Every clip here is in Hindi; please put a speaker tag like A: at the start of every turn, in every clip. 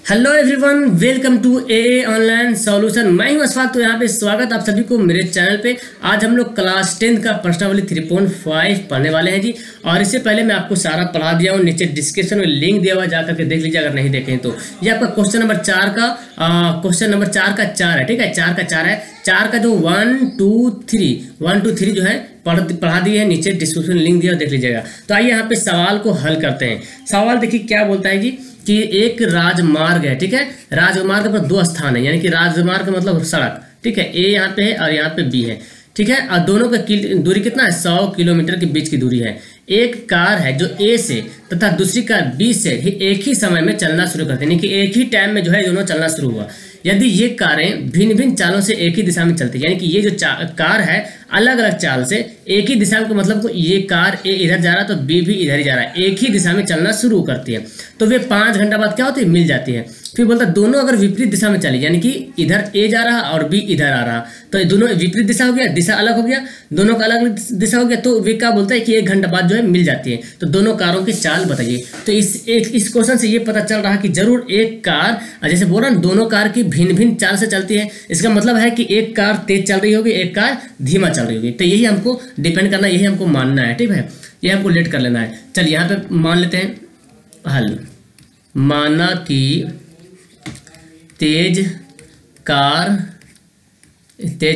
A: Hello everyone, welcome to a online solution. मैं हूं अशफाक। तो यहाँ पे स्वागत आप सभी को मेरे चैनल पे। आज हम लोग क्लास 10 का प्रश्नावली 3.5 पढ़ने वाले हैं जी। और इससे पहले मैं आपको सारा पढ़ा दिया हूँ, नीचे डिस्क्रिप्शन में लिंक दिया हुआ, जाकर के देख लीजिए अगर नहीं देखें तो। ये आपका क्वेश्चन नंबर 4 का 4 है, ठीक है। 4 का 4 है। 4 का जो 1 2 3 जो है पढ़ा दिए हैं, नीचे डिस्क्रिप्शन में लिंक दिया, देख लीजिएगा। तो आइए यहाँ पे सवाल को हल करते हैं। सवाल देखिए क्या बोलता है जी कि एक राजमार्ग है, ठीक है। राजमार्ग पर दो स्थान है, यानी कि राजमार्ग मतलब सड़क, ठीक है। ए यहाँ पे है और यहाँ पे बी है, ठीक है। और दोनों का दूरी कितना है? 100 किलोमीटर के बीच की दूरी है। एक कार है जो ए से तथा दूसरी कार बी से एक ही समय में चलना शुरू करते हैं, यानी कि एक ही टाइम में जो है दोनों चलना शुरू हुआ। यदि ये कारें भिन्न भिन्न चालों से एक ही दिशा में चलती है, यानी कि ये जो कार है अलग अलग चाल से एक ही दिशा में, मतलब ये कार ए इधर जा रहा है तो बी भी इधर ही जा रहा है, एक ही दिशा में चलना शुरू करती है, तो वे 5 घंटा बाद क्या होती है? मिल जाती है। फिर बोलता है दोनों अगर विपरीत दिशा में चली, यानी कि इधर ए जा रहा और बी इधर आ रहा, तो दोनों विपरीत दिशा हो गया, दिशा अलग हो गया, दोनों का अलग दिशा हो गया, तो वे क्या बोलता है कि 1 घंटा बाद जो है मिल जाती है। तो दोनों कारों की चाल बताइए। तो इस क्वेश्चन से ये पता चल रहा है कि जरूर एक कार, जैसे बोल रहा दोनों कार की भिन्न भिन्न चाल से चलती है, इसका मतलब है कि एक कार तेज चल रही होगी, एक कार धीमा चल रही होगी। तो यही हमको डिपेंड करना, यही हमको मानना है, ठीक है। ये हमको लेट कर लेना है। चलिए यहाँ पे मान लेते हैं हल। माना कि तेज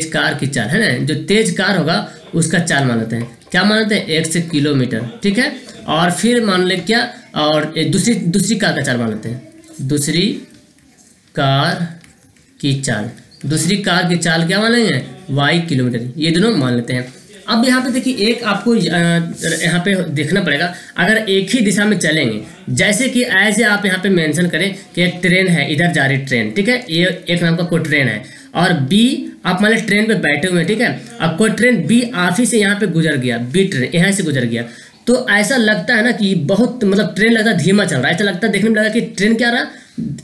A: कार की चाल है ना, जो तेज कार होगा उसका चाल मान लेते हैं। क्या मान लेते हैं? 1 किलोमीटर, ठीक है। और फिर मान ले क्या, और दूसरी कार का चाल मान लेते हैं। दूसरी कार की चाल क्या मान लेंगे? y kilometre. ये दोनों मान लेते हैं। अब यहाँ पे देखिए, एक आपको यहाँ पे देखना पड़ेगा, अगर एक ही दिशा में चलेंगे, जैसे कि ऐसे आप यहाँ पे मेंशन करें कि एक ट्रेन है, इधर जा रही ट्रेन, ठीक है। ये एक नाम का कोई ट्रेन है, और बी आप मान लें ट्रेन पे बैठे हुए हैं, ठीक है। अब कोई ट्रेन बी आप ही से यहाँ पे गुजर गया, बी ट्रेन यहाँ से गुजर गया, तो ऐसा लगता है ना कि बहुत, मतलब ट्रेन लगता है धीमा चल रहा है, ऐसा लगता है, देखने में लगा कि ट्रेन क्या रहा,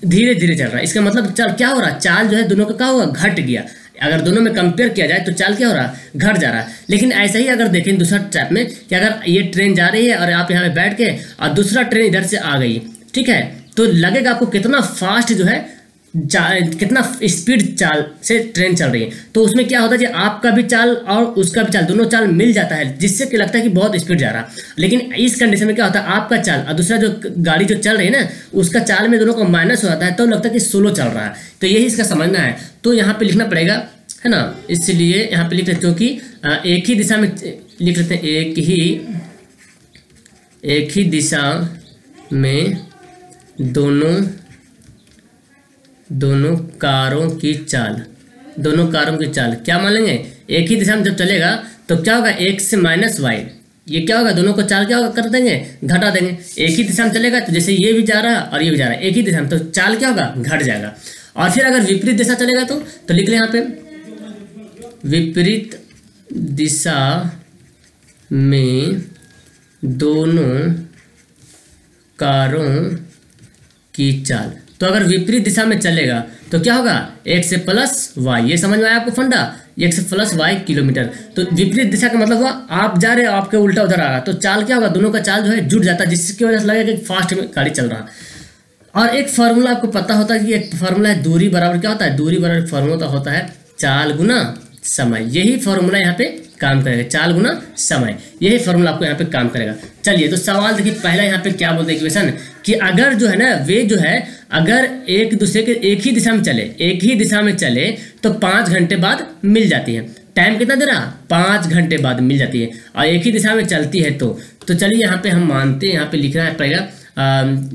A: धीरे धीरे चल रहा है। इसका मतलब चाल क्या हो रहा है? चाल जो है दोनों का क्या होगा? घट गया। अगर दोनों में कंपेयर किया जाए तो चाल क्या हो रहा है? घट जा रहा है। लेकिन ऐसा ही अगर देखें दूसरा टाइप में कि अगर ये ट्रेन जा रही है और आप यहाँ पे बैठ के और दूसरा ट्रेन इधर से आ गई, ठीक है, तो लगेगा आपको कितना फास्ट जो है, कितना स्पीड चाल से ट्रेन चल रही है। तो उसमें क्या होता है कि आपका भी चाल और उसका भी चाल, दोनों चाल मिल जाता है, जिससे कि लगता है कि बहुत स्पीड जा रहा है। लेकिन इस कंडीशन में क्या होता है, आपका चाल और दूसरा जो गाड़ी जो चल रही है ना, उसका चाल में दोनों का माइनस हो जाता है, तो लगता है कि स्लो चल रहा है। तो यही इसका समझना है। तो यहाँ पे लिखना पड़ेगा, है ना, इसलिए यहाँ पे लिख लेते, क्योंकि एक ही दिशा में लिख लेते हैं, एक ही दिशा में दोनों कारों की चाल क्या मान लेंगे? एक ही दिशा में जब चलेगा तो क्या होगा? x से माइनस वाई, ये क्या होगा? दोनों को चाल क्या होगा? कर देंगे, घटा देंगे। एक ही दिशा में चलेगा तो जैसे ये भी जा रहा है और ये भी जा रहा है, एक ही दिशा में, तो चाल क्या होगा? घट जाएगा। और फिर अगर विपरीत दिशा चलेगा तो लिख लें यहाँ पे, विपरीत दिशा में दोनों कारों की चाल। तो अगर विपरीत दिशा में चलेगा तो क्या होगा? x plus y. ये समझ में आया आपको फंडा? x plus y kilometre. तो विपरीत दिशा का मतलब हुआ आप जा रहे हो, आपके उल्टा उधर आ रहा, तो चाल क्या होगा? दोनों का चाल जो है जुड़ जाता है, जिसकी वजह से लगेगा कि फास्ट में गाड़ी चल रहा। और एक फार्मूला आपको पता होता है कि एक फार्मूला है, दूरी बराबर क्या होता है? दूरी बराबर फार्मूला होता है चाल गुना समय। यही फार्मूला यहाँ पे काम करेगा, चाल गुना समय, यही फार्मूला आपको यहाँ पे काम करेगा। चलिए, तो सवाल देखिए, पहला यहाँ पे क्या बोलते हैं इक्वेशन, कि अगर जो है ना, वे जो है अगर एक दूसरे के एक ही दिशा में चले तो 5 घंटे बाद मिल जाती है। टाइम कितना दे रहा? 5 घंटे बाद मिल जाती है, और एक ही दिशा में चलती है तो चलिए यहाँ पे हम मानते हैं, यहाँ पे लिखना पड़ेगा,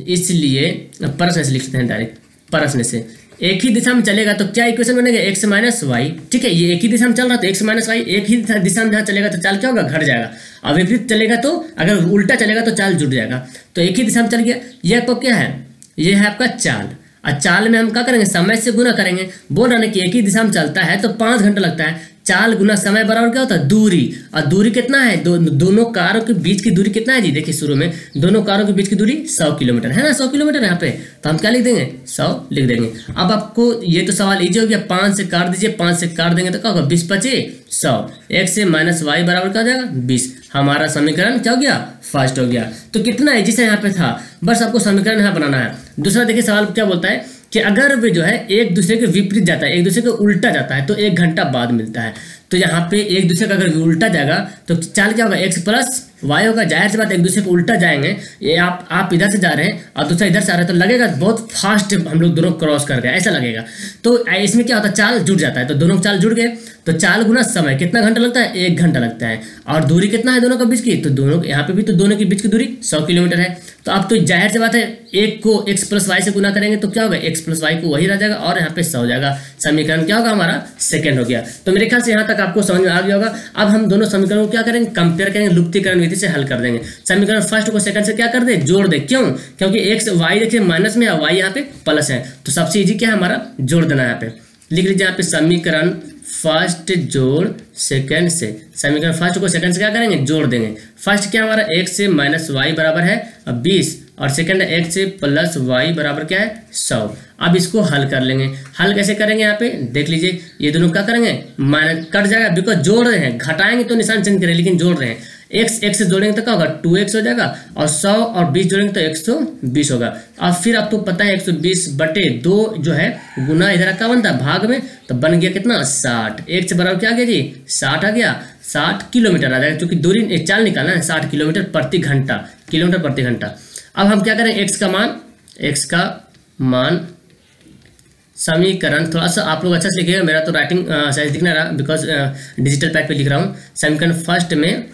A: इसलिए प्रश्न से लिखते हैं, डायरेक्ट प्रश्न से। एक ही दिशा में चलेगा तो क्या इक्वेशन बनेगा? x माइनस वाई, ठीक है। ये एक ही दिशा में चल रहा तो x माइनस वाई, एक ही दिशा में जहाँ चलेगा तो चाल क्या होगा? घट जाएगा। और विपरीत चलेगा तो, अगर उल्टा चलेगा तो चाल जुड़ जाएगा। तो एक ही दिशा में चल गया। ये आपको क्या है? ये है आपका चाल। और चाल में हम क्या करेंगे? समय से गुना करेंगे। बोल रहा है कि एक ही दिशा में चलता है तो 5 घंटा लगता है। चाल गुना समय बराबर क्या होता है? दूरी। और दूरी कितना है? दोनों कारों के बीच की दूरी कितना है जी? देखिए शुरू में दोनों कारों के बीच की दूरी 100 किलोमीटर है ना, 100 किलोमीटर यहाँ पे। तो हम क्या लिख देंगे? 100 लिख देंगे। अब आपको ये तो सवाल इजी हो गया, 5 से काट दीजिए, 5 से काट देंगे तो क्या होगा? 20 पचे 100, x से माइनस वाई बराबर क्या हो जाएगा? 20। हमारा समीकरण क्या हो गया? फर्स्ट हो गया। तो कितना है जिसे यहाँ पे था, बस आपको समीकरण यहाँ बनाना है। दूसरा देखिए सवाल क्या बोलता है कि अगर वे जो है एक दूसरे के विपरीत जाता है, एक दूसरे के उल्टा जाता है, तो 1 घंटा बाद मिलता है। तो यहाँ पे एक दूसरे का अगर उल्टा जाएगा तो चाल क्या होगा, x प्लस वाई होगा। जाहिर सी बात एक दूसरे को उल्टा जाएंगे, ये आप इधर से जा रहे हैं और दूसरा इधर से आ रहा है, तो लगेगा बहुत फास्ट हम लोग दोनों क्रॉस कर गए, ऐसा लगेगा। तो इसमें क्या होता है, चाल जुड़ जाता है, तो दोनों चाल जुड़ गए, तो चाल गुना समय कितना घंटा लगता है, 1 घंटा लगता है। और दूरी कितना है दोनों के बीच की, तो दोनों यहाँ पे भी तो दोनों के बीच की दूरी 100 किलोमीटर है। तो अब तो जाहिर सी बात है एक को x प्लस वाई से गुना करेंगे तो क्या होगा, x प्लस वाई को वही रह जाएगा और यहाँ पे 100 हो जाएगा। समीकरण क्या होगा हमारा, सेकंड हो गया। तो मेरे ख्याल से यहाँ तक आपको समझ में आ गया होगा। अब हम दोनों समीकरणों को क्या करेंगे, कंपेयर करेंगे, लुप्तीकरण विधि से हल कर देंगे। समीकरण फर्स्ट को सेकंड से क्या कर दे, जोड़ दे। क्यों, क्योंकि x वाई देखिए माइनस में है, वाई यहाँ पे प्लस है, तो सबसे ईजी क्या है हमारा, जोड़ देना। यहाँ पे लिख लीजिए, यहाँ पे समीकरण फर्स्ट जोड़ सेकंड से, समीकरण फर्स्ट को सेकंड से क्या करेंगे, जोड़ देंगे। फर्स्ट क्या हमारा x से माइनस वाई बराबर है 20 और सेकंड x से प्लस वाई बराबर क्या है 100। अब इसको हल कर लेंगे। हल कैसे करेंगे, यहाँ पे देख लीजिए, ये दोनों क्या करेंगे, माइनस कट जाएगा, बिकॉज जोड़ रहे हैं, घटाएंगे तो निशान चेंज करें, लेकिन जोड़ रहे हैं। x से जोड़ेंगे तो क्या होगा, 2x हो जाएगा और 100 और 20 जोड़ेंगे तो 120 होगा। अब फिर अब तो पता है 120/2 जो है गुना इधर क्या बनता है, भाग में, तो बन गया कितना 60। x बराबर क्या आ गया जी, 60 आ गया, 60 किलोमीटर आ जाएगा, क्योंकि दूरी चाल निकालना है, 60 किलोमीटर प्रति घंटा, किलोमीटर प्रति घंटा। अब हम क्या करें, x का मान समीकरण, थोड़ा सा आप लोग अच्छा से लिखिएगा, मेरा तो राइटिंग साइज दिख नहीं रहा, बिकॉज डिजिटल पैड पे लिख रहा हूँ। समीकरण फर्स्ट में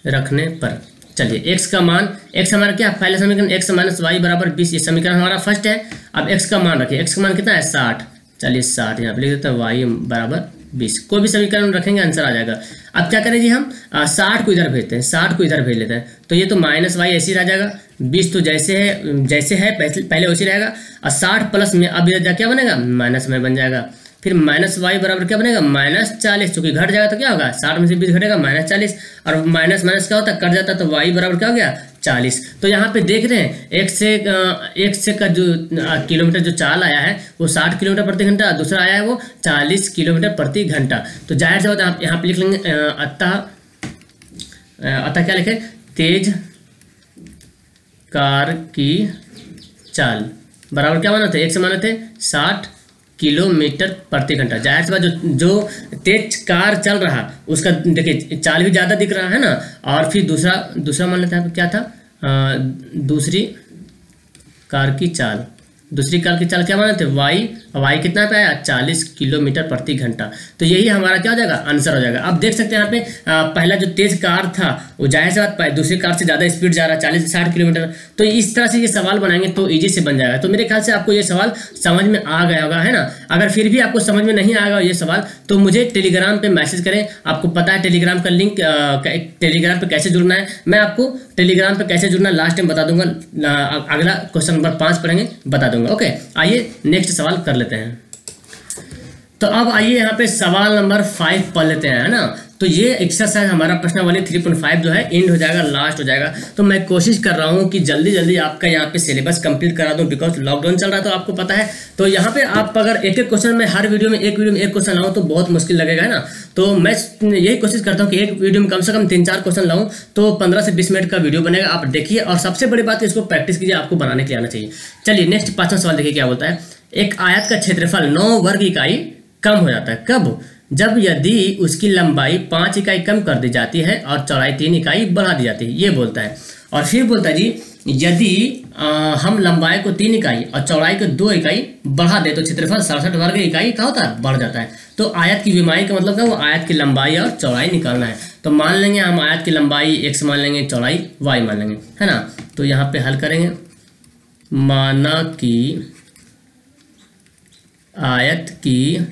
A: रखने पर, चलिए x का मान, x हमारा क्या, पहले समीकरण x माइनस वाई बराबर 20, ये समीकरण हमारा फर्स्ट है। अब x का मान रखिए, x का मान कितना है 60, चलिए 60 यहाँ पे लिख देते हैं, y बराबर 20, कोई भी समीकरण रखेंगे आंसर आ जाएगा। अब क्या करें जी, हम 60 को इधर भेजते हैं, 60 को इधर भेज लेते हैं, तो ये तो माइनस वाई ऐसे ही रह जाएगा, 20 तो जैसे है पहले वैसे रहेगा, और 60 प्लस में अब इधर क्या बनेगा, माइनस में बन जाएगा। फिर माइनस वाई बराबर क्या बनेगा, -40, चूंकि घट जाएगा तो क्या होगा, 60 में से 20 घटेगा -40, और माइनस माइनस क्या होता है, कट जाता है, तो वाई बराबर क्या हो गया 40। तो यहाँ पे देख रहे हैं एक से का जो किलोमीटर जो चाल आया है वो 60 किलोमीटर प्रति घंटा, दूसरा आया है वो 40 किलोमीटर प्रति घंटा। तो जाहिर सी बात है आप यहाँ पे लिख लेंगे अतः क्या लिखे, तेज कार की चाल बराबर क्या माना थे, एक से माने थे 60 किलोमीटर प्रति घंटा। जाहिर सी बात जो तेज कार चल रहा उसका देखिए चाल भी ज़्यादा दिख रहा है ना। और फिर दूसरा मान लेते हैं क्या था, दूसरी कार की चाल क्या माने थे, वाई कितना पे आया 40 किलोमीटर प्रति घंटा। तो यही हमारा क्या हो जाएगा, आंसर हो जाएगा। अब देख सकते हैं यहाँ पे पहला जो तेज कार था वो जाहिर सी बात दूसरी कार से ज़्यादा स्पीड जा रहा है 40 से 60 किलोमीटर। तो इस तरह से ये सवाल बनाएंगे तो ईजी से बन जाएगा। तो मेरे ख्याल से आपको ये सवाल समझ में आ गया होगा, है ना। अगर फिर भी आपको समझ में नहीं आएगा ये सवाल तो मुझे टेलीग्राम पर मैसेज करें। आपको पता है टेलीग्राम का लिंक, टेलीग्राम पर कैसे जुड़ना है, मैं आपको टेलीग्राम पर कैसे जुड़ना लास्ट टाइम बता दूंगा। अगला क्वेश्चन नंबर 5 पढ़ेंगे बता दूंगा। ओके, आइए नेक्स्ट सवाल कर लेते हैं। तो अब आइए यहाँ पे सवाल नंबर 5 पढ़ लेते हैं, है ना। तो ये एक्सरसाइज हमारा प्रश्नावली 3.5 जो है एंड हो जाएगा, लास्ट हो जाएगा। तो मैं कोशिश कर रहा हूँ कि जल्दी जल्दी आपका यहाँ पे सिलेबस कंप्लीट करा दूँ, बिकॉज लॉकडाउन चल रहा है तो आपको पता है। तो यहाँ पे आप अगर एक क्वेश्चन में हर वीडियो में एक क्वेश्चन लाऊँ तो बहुत मुश्किल लगेगा, है ना। तो मैं यही कोशिश करता हूँ कि एक वीडियो में कम से कम 3-4 क्वेश्चन लाऊँ, तो 15 से 20 मिनट का वीडियो बनेगा। आप देखिए, और सबसे बड़ी बात है इसको प्रैक्टिस कीजिए, आपको बनाने के लिए आना चाहिए। चलिए नेक्स्ट 5वां सवाल देखिए क्या बोलता है। एक आयत का क्षेत्रफल 9 वर्ग इकाई कम हो जाता है, कब? जब यदि उसकी लंबाई 5 इकाई कम कर दी जाती है और चौड़ाई 3 इकाई बढ़ा दी जाती है, ये बोलता है। और फिर बोलता है जी यदि हम लंबाई को 3 इकाई और चौड़ाई को 2 इकाई बढ़ा दे तो क्षेत्रफल 67 वर्ग इकाई क्या होता है, बढ़ जाता है। तो आयत की विमाई का मतलब क्या, वो आयत की लंबाई और चौड़ाई निकालना है। तो मान लेंगे हम आयत की लंबाई x मान लेंगे, चौड़ाई y मान लेंगे, है ना। तो यहाँ पे हल करेंगे, माना कि आयत की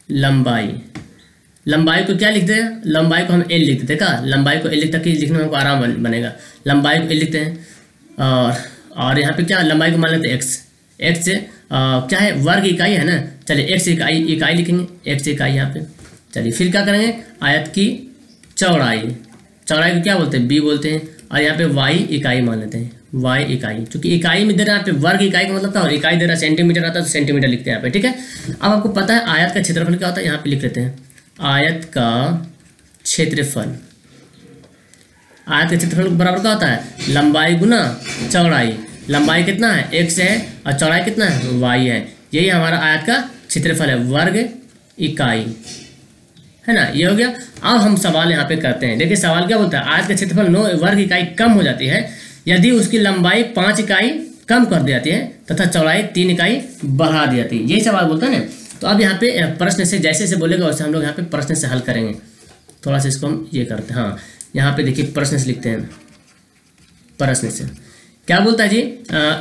A: लंबाई को क्या लिखते हैं, लंबाई को हम L लिख देते हैं। क्या लंबाई को L लिखता कि लिखने में हमको आराम बनेगा। लंबाई को L लिखते हैं और यहाँ पे क्या लंबाई को मान लेते हैं x से क्या है, वर्ग इकाई है ना। चलिए x इकाई लिखेंगे, x इकाई यहाँ पे। चलिए फिर क्या करेंगे, आयत की चौड़ाई को क्या बोलते हैं, b बोलते हैं। और यहाँ पे y इकाई मान लेते हैं, y इकाई, क्योंकि इकाई में दे रहा है यहाँ पे, वर्ग इकाई का मतलब था, और इकाई दे रहा है सेंटीमीटर आता है तो सेंटीमीटर लिखते हैं यहाँ पे, ठीक है। अब आपको पता है आयत का क्षेत्रफल क्या होता है, यहाँ पे लिख लेते हैं आयत का क्षेत्रफल बराबर क्या होता है, लंबाई गुना चौड़ाई। लंबाई कितना है x है और चौड़ाई कितना है y है। यही हमारा आयत का क्षेत्रफल है, वर्ग इकाई, है ना। ये हो गया। अब हम सवाल यहाँ पे करते हैं। देखिए सवाल क्या बोलता है, आयत का क्षेत्रफल 9 वर्ग इकाई कम हो जाती है यदि उसकी लंबाई 5 इकाई कम कर दी जाती है तथा चौड़ाई 3 इकाई बढ़ा दी जाती है। यही सवाल बोलता है ना। तो अब यहाँ पे प्रश्न से जैसे जैसे बोलेगा वैसे हम लोग यहाँ पे प्रश्न से हल करेंगे। थोड़ा सा इसको हम ये करते हैं। हाँ, यहाँ पे देखिए प्रश्न से लिखते हैं। प्रश्न से क्या बोलता है जी,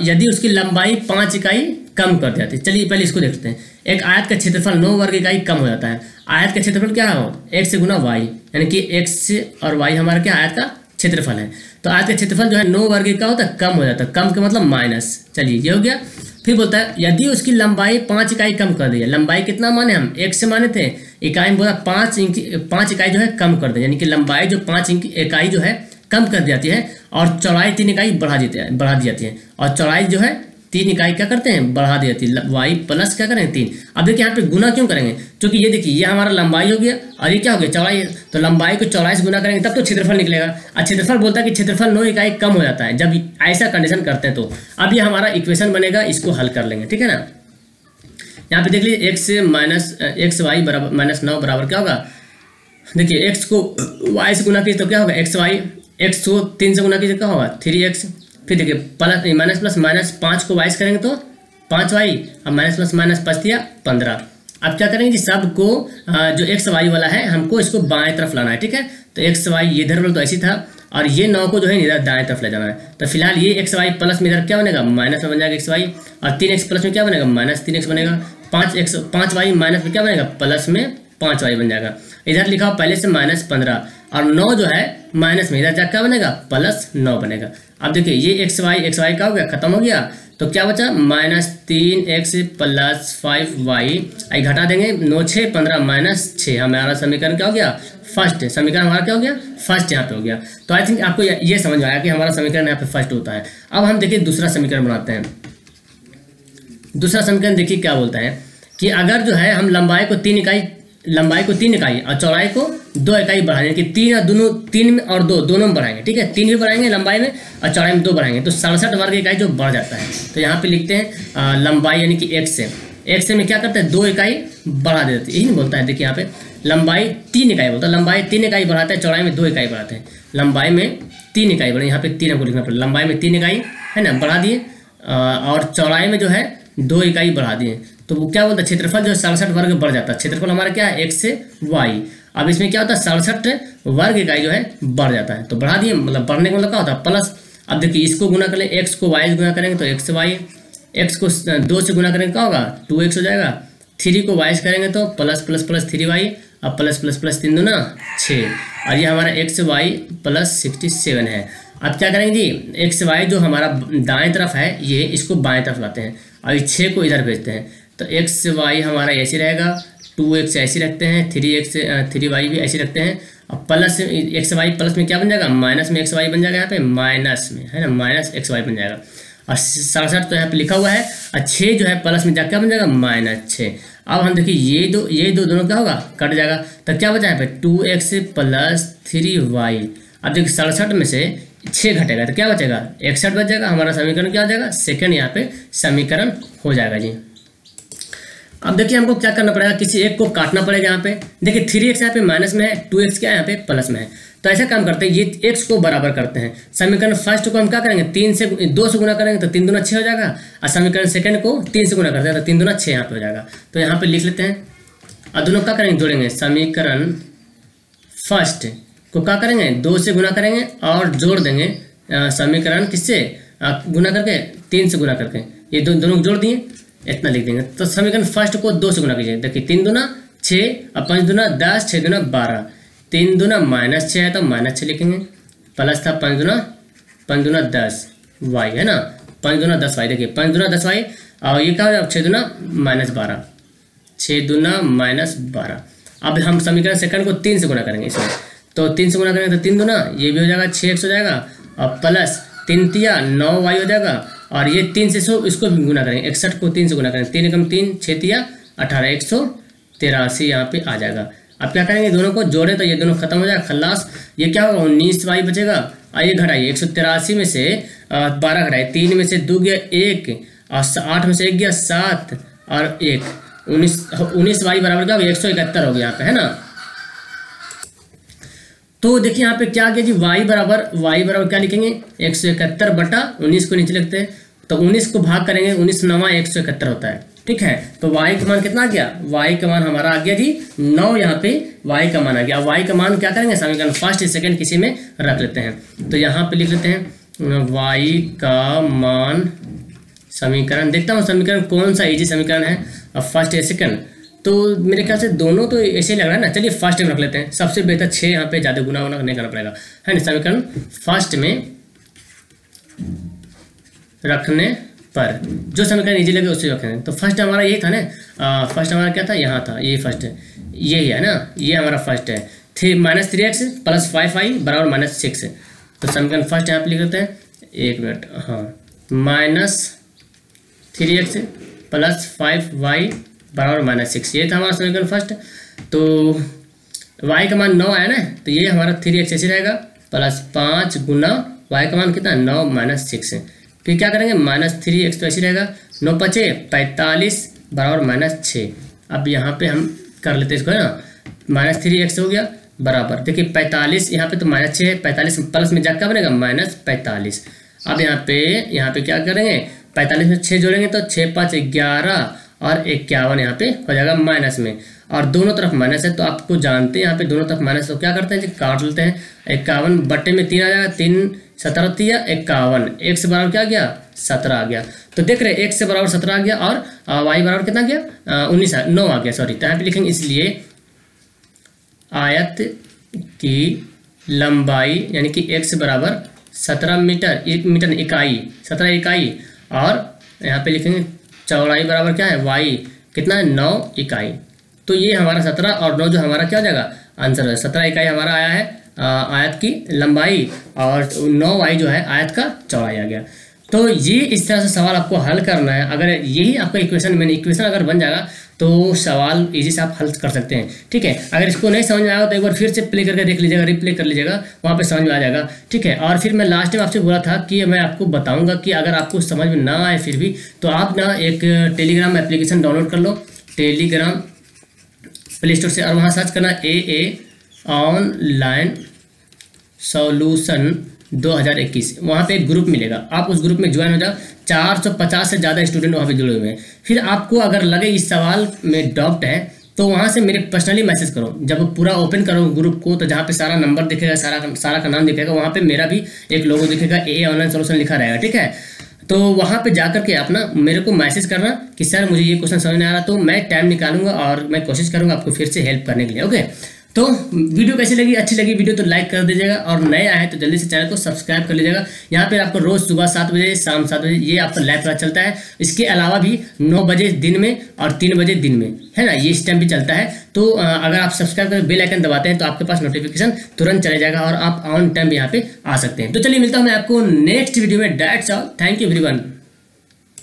A: यदि उसकी लंबाई 5 इकाई कम कर दी जाती है। चलिए पहले इसको देखते हैं। एक आयत का क्षेत्रफल 9 वर्ग इकाई कम हो जाता है। आयत का क्षेत्रफल क्या है, x गुना y, यानी कि x और y हमारा क्या आयत का क्षेत्रफल है। तो आयत का क्षेत्रफल जो है 9 वर्ग का होता है, कम हो जाता है। कम का मतलब माइनस। चलिए ये हो गया। फिर बोलता है यदि उसकी लंबाई 5 इकाई कम कर दी है। लंबाई कितना माने हम, 1 से माने थे, इकाई में बोला 5 इकाई जो है कम कर दे, यानी कि लंबाई जो 5 इकाई जो है कम कर दी जाती है और चौड़ाई 3 इकाई बढ़ा दी जाती है। और चौड़ाई जो है 3 इकाई क्या करते हैं, बढ़ा दी जाती है। y प्लस क्या करेंगे 3। अब देखिए यहाँ पे गुना क्यों करेंगे, क्योंकि ये देखिए ये हमारा लंबाई हो गया और ये क्या हो गया चौड़ाई। तो लंबाई को चौड़ाई से गुना करेंगे तब तो क्षेत्रफल निकलेगा। और क्षेत्रफल बोलता है कि क्षेत्रफल 9 इकाई कम हो जाता है जब ऐसा कंडीशन करते हैं। तो अब ये हमारा इक्वेशन बनेगा, इसको हल कर लेंगे, ठीक है ना। यहाँ पे देख लीजिए x y बराबर -9 बराबर क्या होगा। देखिए x को y से गुना कीजिए तो क्या होगा x को 3 से गुना कीजिए क्या होगा 3x। फिर देखिए प्लस माइनस प्लस माइनस 5 को y से करेंगे तो 5y और माइनस प्लस माइनस 5 दिया 15। अब क्या करेंगे जी, सबको जो x y वाला है हमको इसको बाएं तरफ लाना है, ठीक है। तो x y ये इधर वाला तो ऐसी था और ये 9 को जो है इधर दाएं तरफ ले जाना है। तो फिलहाल ये x y प्लस में इधर क्या बनेगा माइनस में बन जाएगा x y, और 3x प्लस में क्या बनेगा -3x बनेगा। 5y माइनस में क्या बनेगा प्लस में 5y बन जाएगा। इधर लिखा हो पहले से -15 और 9 जो है माइनस में, इधर जा क्या बनेगा +9 बनेगा। अब देखिए ये x y का हो गया, खत्म हो गया। तो क्या बचा -3x + 5y, घटा देंगे 9 6 15 -6। हमारा समीकरण क्या हो गया, फर्स्ट समीकरण हमारा क्या हो गया, फर्स्ट यहाँ पे हो गया। तो आई थिंक आपको ये समझ में आया कि हमारा समीकरण यहाँ पे फर्स्ट होता है। अब हम देखिए दूसरा समीकरण बनाते हैं। दूसरा समीकरण देखिए क्या बोलता है कि अगर जो है हम लंबाई को 3 इकाई और चौड़ाई को 2 इकाई बढ़ाएंगे, कि 3 और 2 दोनों में बढ़ाएंगे, ठीक है। 3 भी बढ़ाएंगे लंबाई में और चौड़ाई में 2 बढ़ाएंगे तो 67 वर्ग इकाई जो बढ़ जाता है। तो यहाँ पे लिखते हैं लंबाई यानी कि x से में क्या करते हैं 2 इकाई बढ़ा देते हैं, यही नहीं बोलता है। देखिए यहाँ पे लंबाई 3 इकाई बोलता है, लंबाई 3 इकाई बढ़ाता है, चौड़ाई में 2 इकाई बढ़ाते हैं। लंबाई में 3 इकाई बढ़े, यहाँ पे 3 हमको लिखना पड़ेगा। लंबाई में 3 इकाई है ना बढ़ा दिए और चौड़ाई में जो है 2 इकाई बढ़ा दिए। तो वो क्या बोलता है, क्षेत्रफल जो है 67 वर्ग बढ़ जाता है। क्षेत्रफल हमारा क्या है x से y। अब इसमें क्या होता है 67 वर्ग इकाई जो है बढ़ जाता है। तो बढ़ा दिए, मतलब बढ़ने का मतलब क्या होता है प्लस। अब देखिए इसको गुना कर ले, x को y से गुना करेंगे तो x y, x को 2 से गुना करेंगे क्या होगा 2x हो जाएगा। 3 को y से करेंगे तो + 3y और ++ 3 दूना 6 और ये हमारा x y + 67 है। अब क्या करेंगे जी, x y जो हमारा दाएं तरफ है ये इसको बाएं तरफ लाते हैं और 6 को इधर भेजते हैं। तो x y हमारा ऐसे रहेगा, 2x ऐसे रखते हैं, 3y भी ऐसे रखते हैं और प्लस x y प्लस में क्या बन जाएगा माइनस में x y बन जाएगा। यहाँ पे माइनस में है ना -x y बन जाएगा और 67 तो यहाँ पे लिखा हुआ है और 6 जो है प्लस में जा क्या बन जाएगा -6। अब हम देखिए ये दो दोनों क्या होगा कट जाएगा। तो क्या बचा यहाँ पे 2x + 3y। अब देखिए 67 में से 6 घटेगा तो क्या बचेगा 61 बच जाएगा। हमारा समीकरण क्या हो जाएगा, सेकंड यहाँ पे समीकरण हो जाएगा जी। अब देखिए हमको क्या करना पड़ेगा, किसी एक को काटना पड़ेगा। यहाँ पे देखिए 3x यहाँ पे माइनस में है, 2x क्या है यहाँ पे प्लस में है। तो ऐसा काम करते हैं, ये x को बराबर करते हैं। समीकरण फर्स्ट को हम क्या करेंगे 2 से गुना करेंगे तो 3 दूना 6 हो जाएगा और समीकरण सेकंड को 3 से गुना करते हैं तो 3 दूना 6 यहाँ पे हो जाएगा। तो यहाँ पे लिख लेते हैं और दोनों क्या करेंगे जोड़ेंगे। समीकरण फर्स्ट को क्या करेंगे 2 से गुना करेंगे और जोड़ देंगे समीकरण किससे गुना करके 3 से गुना करके, ये दोनों जोड़ दिए इतना लिख देंगे। तो समीकरण फर्स्ट को 2 से गुना कीजिए। देखिए 3 दूना 6 और 5 दूना 10, 6 दूना 12, 3 दूना -6 है तो -6 लिखेंगे। प्लस था 5 दूना 10 y है ना, 5 दूना 10 y। देखिए 5 दूना 10 y और ये क्या हो जाएगा 6 दूना -12, 6 दूना -12। अब हम समीकरण सेकंड को 3 से गुना करेंगे इसमें। तो 3 से गुना करेंगे तो 3 दूना ये भी हो जाएगा 6x हो जाएगा और प्लस 3 तिया 9y हो जाएगा और ये 3 से इसको भी गुना करेंगे। 61 को 3 से गुना करेंगे, 3 एकम 3, 6 तिया 18, 183 यहाँ पे आ जाएगा। अब क्या करेंगे दोनों को जोड़े तो ये दोनों खत्म हो जाएगा, खल्लास। ये क्या होगा 19y बचेगा ये घटाइए, 183 में से 12 घटाइए, 3 में से 2 गया 1 और 8 में से 1 गया 7 और 1 19 वाई बराबर क्या हो गया 171 हो गया यहाँ पे, है ना। तो देखिए यहाँ पे क्या गया जी, y बराबर क्या लिखेंगे 171 बटा 19 को नीचे लिखते हैं, तो 19 को भाग करेंगे, 19 9 171 होता है, ठीक है। तो y का मान कितना आ गया, y का मान हमारा आ गया जी 9, यहाँ पे y का मान आ गया। y का मान क्या करेंगे, समीकरण फर्स्ट सेकंड किसी में रख लेते हैं, तो यहाँ पे लिख लेते हैं y का मान समीकरण, देखता हूँ समीकरण कौन सा इजी समीकरण है, अब फर्स्ट या सेकंड, तो मेरे ख्याल से दोनों तो ऐसे ही लग रहा है ना। चलिए फर्स्ट में रख लेते हैं, सबसे बेहतर 6, यहाँ पे ज़्यादा गुना नहीं करना पड़ेगा, है ना। समीकरण फर्स्ट में रखने पर जो समीकरण इजी लगे उसे रखें। तो फर्स्ट हमारा ये था ना, फर्स्ट हमारा क्या था, यहाँ था, ये फर्स्ट है, ये है ना, ये हमारा फर्स्ट है। -3x प्लस 5y बराबर -6 है, तो समीकरण फर्स्ट यहाँ पे लिख लेते हैं, 1 मिनट, हाँ, -3x प्लस 5y बराबर -6, ये था हमारा समीकरण फर्स्ट। तो y का मान 9 आया ना, तो ये हमारा 3x ऐसे रहेगा प्लस 5 गुना y का मान कितना 9 -6 है, फिर क्या करेंगे -3x तो ऐसे रहेगा, 9 × 5 = 45 बराबर -6। अब यहाँ पे हम कर लेते हैं इसको, है ना, -3x हो गया बराबर, देखिए 45 यहाँ पे तो -6 है, 45 प्लस में जाकर बनेगा -45। अब यहाँ पे क्या करेंगे, 45 में 6 जोड़ेंगे तो 6 × 5 = 11 और 51 यहाँ पे हो जाएगा माइनस में, और दोनों तरफ माइनस है, तो आपको जानते हैं यहाँ पे दोनों तरफ माइनस, तो क्या करते हैं जी काट लेते हैं, 51 बटे में 3 आ जाएगा, 3 17 51, x बराबर क्या आ गया 17 आ गया। तो देख रहे हैं x से बराबर 17 आ गया, और y बराबर कितना गया 9 आ गया, सॉरी। तो यहाँ पे लिखेंगे इसलिए आयत की लंबाई यानी कि x बराबर 17 मीटर, 1 मीटर इकाई 17 इकाई, और यहाँ पे लिखेंगे चौड़ाई बराबर क्या है y कितना है 9 इकाई। तो ये हमारा 17 और 9 जो हमारा क्या हो जाएगा आंसर है, 17 इकाई हमारा आया है आयत की लंबाई, और 9y जो है आयत का चौड़ाई आ गया। तो ये इस तरह से सवाल आपको हल करना है। अगर यही आपका इक्वेशन अगर बन जाएगा तो सवाल इजी से आप हल कर सकते हैं, ठीक है। अगर इसको नहीं समझ में आएगा तो एक बार फिर से प्ले करके देख लीजिएगा, रिप्ले कर लीजिएगा, वहाँ पे समझ में आ जाएगा, ठीक है। और फिर मैं लास्ट टाइम आपसे बोला था कि मैं आपको बताऊंगा कि अगर आपको समझ में ना आए फिर भी, तो आप ना एक टेलीग्राम एप्लीकेशन डाउनलोड कर लो, टेलीग्राम प्ले स्टोर से, और वहाँ सर्च करना AA ऑनलाइन सॉल्यूशन 2021, वहाँ पे एक ग्रुप मिलेगा, आप उस ग्रुप में ज्वाइन हो जाओ। 450 से ज़्यादा स्टूडेंट वहाँ पे जुड़े हुए हैं। फिर आपको अगर लगे इस सवाल में डाउट है तो वहाँ से मेरे पर्सनली मैसेज करो। जब पूरा ओपन करो ग्रुप को तो जहाँ पे सारा नंबर दिखेगा, सारा का नाम दिखेगा, वहाँ पे मेरा भी एक लोगो दिखेगा, AA ऑनलाइन सॉल्यूशन लिखा रहेगा, ठीक है। तो वहाँ पे जाकर के आप ना मेरे को मैसेज करना कि सर मुझे ये क्वेश्चन समझ नहीं आ रहा, तो मैं टाइम निकालूंगा और मैं कोशिश करूँगा आपको फिर से हेल्प करने के लिए, ओके। तो वीडियो कैसी लगी, अच्छी लगी वीडियो तो लाइक कर दीजिएगा, और नए आए तो जल्दी से चैनल को सब्सक्राइब कर लीजिएगा। यहाँ पे आपको रोज़ सुबह 7 बजे शाम 7 बजे ये आपका लाइव क्लास चलता है। इसके अलावा भी 9 बजे दिन में और 3 बजे दिन में, है ना, ये इस टाइम भी चलता है। तो अगर आप सब्सक्राइब कर बेल आइकन दबाते हैं तो आपके पास नोटिफिकेशन तुरंत चले जाएगा और आप ऑन टाइम भी यहाँ पे आ सकते हैं। तो चलिए मिलता हूँ मैं आपको नेक्स्ट वीडियो में। That's all, thank you everyone.